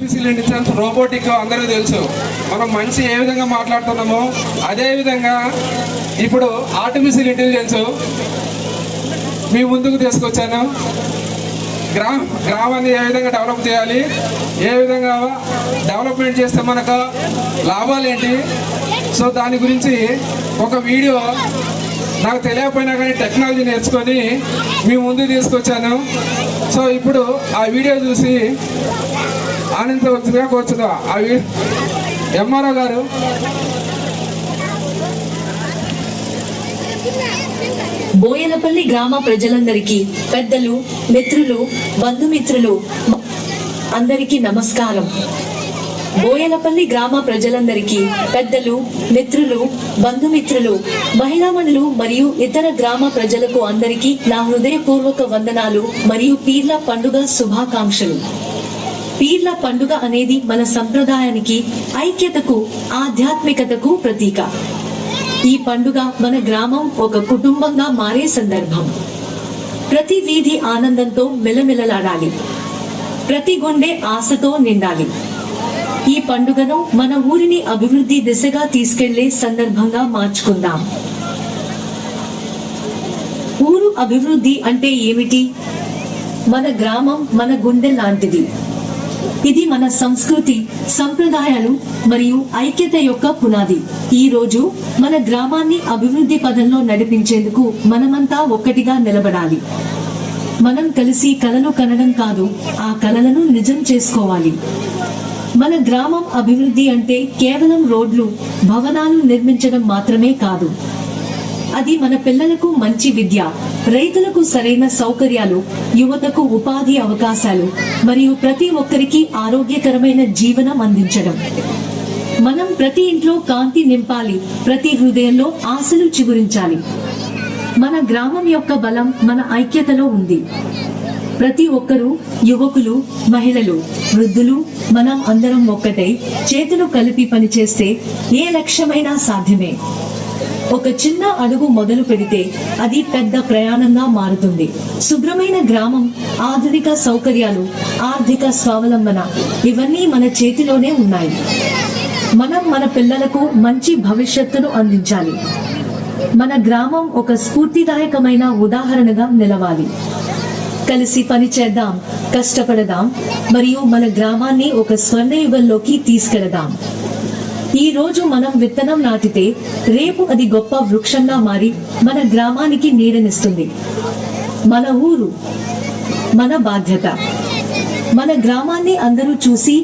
Artificial intelligence robotic అందరికీ తెలుసు. మనం మనిషి ఏ విధంగా మాట్లాడుతున్నామో అదే విధంగా ఇప్పుడు ఆర్టిఫిషియల్ ఇంటెలిజెన్స్ మీ ముందుకు తీసుకొచ్చాను. గ్రామాన్ని ఏ విధంగా డెవలప్ చేయాలి, ఏ విధంగా డెవలప్మెంట్ చేస్తే మనకు లాభాలు ఏంటి, సో దాని గురించి ఒక వీడియో నాకు తెలియకపోయినా కానీ టెక్నాలజీ నేర్చుకొని మీ ముందుకు తీసుకొచ్చాను. సో ఇప్పుడు ఆ వీడియో చూసి ఆనందించవచ్చుగా కోరుచున్నా. ఎంఆర్ఓ గారు బోయలపల్లి గ్రామ ప్రజలందరికీ, పెద్దలు, మిత్రులు, బంధుమిత్రులు అందరికీ నమస్కారం. బోయలపల్లి గ్రామ ప్రజలందరికీ, పెద్దలు, మిత్రులు, బంధుమిత్రులు, మహిళామణులు మరియు ఇతర గ్రామ ప్రజలకు అందరికీ నా హృదయపూర్వక వందనాలు మరియు పీర్ల పండుగ శుభాకాంక్షలు. పీర్ల పండుగ అనేది మన సంప్రదాయానికి, ఐక్యతకు, ఆధ్యాత్మికతకు ప్రతీక. ఈ పండుగ మన గ్రామం ఒక కుటుంబంగా మారే సందర్భం. ప్రతి వీధి ఆనందంతో మెలమెలలాడాలి, ప్రతి గుండె ఆశతో నిండాలి. ఈ పండుగను మన ఊరిని అభివృద్ధి దిశగా తీసుకెళ్లే సందర్భంగా మార్చుకుందాం. ఊరు అభివృద్ధి అంటే ఏమిటి? మన గ్రామం మన గుండె లాంటిది. ఇది మన సంస్కృతి, సంప్రదాయాలు మరియు ఐక్యత యొక్క పునాది. ఈ రోజు మన గ్రామాన్ని అభివృద్ధి పదంలో నడిపించేందుకు మనమంతా ఒక్కటిగా నిలబడాలి. మనం కలిసి కలలు కనడం కాదు, ఆ కలలను నిజం చేసుకోవాలి. మన గ్రామం అభివృద్ధి అంటే కేవలం రోడ్లు, భవనాలు నిర్మించడం మాత్రమే కాదు. అది మన పిల్లలకు మంచి విద్య, రైతులకు సరైన సౌకర్యాలు, యువతకు ఉపాధి అవకాశాలు మరియు ప్రతి ఒక్కరికి ఆరోగ్యకరమైన జీవనం అందించడం. మనం ప్రతి ఇంట్లో కాంతి నింపాలి, ప్రతి హృదయంలో ఆశలు చిగురించాలి. మన గ్రామం యొక్క బలం మన ఐక్యతలో ఉంది. ప్రతి ఒక్కరూ, యువకులు, మహిళలు, వృద్ధులు, మనం అందరం ఒక్కటై చేతులు కలిపి పనిచేస్తే ఏ లక్ష్యమైనా సాధ్యమే. ఒక చిన్న అడుగు మొదలు పెడితే అది పెద్ద ప్రయాణంగా మారుతుంది. శుభ్రమైన గ్రామం, ఆధునిక సౌకర్యాలు, ఆర్థిక స్వావలంబన ఇవన్నీ మన చేతిలోనే ఉన్నాయి. మనం మన పిల్లలకు మంచి భవిష్యత్తును అందించాలి. మన గ్రామం ఒక స్ఫూర్తిదాయకమైన ఉదాహరణగా నిలవాలి. కలిసి పని చేద్దాం, కష్టపడదాం మరియు మన గ్రామాన్ని ఒక స్వర్ణయుగంలోకి తీసుకెళదాం. ఈ రోజు మనం విత్తనం నాటితే రేపు అది గొప్ప వృక్షంగా మారి మన గ్రామానికి నీడనిస్తుంది. మన ఊరు మన బాధ్యత. మన గ్రామాన్ని అందరూ చూసి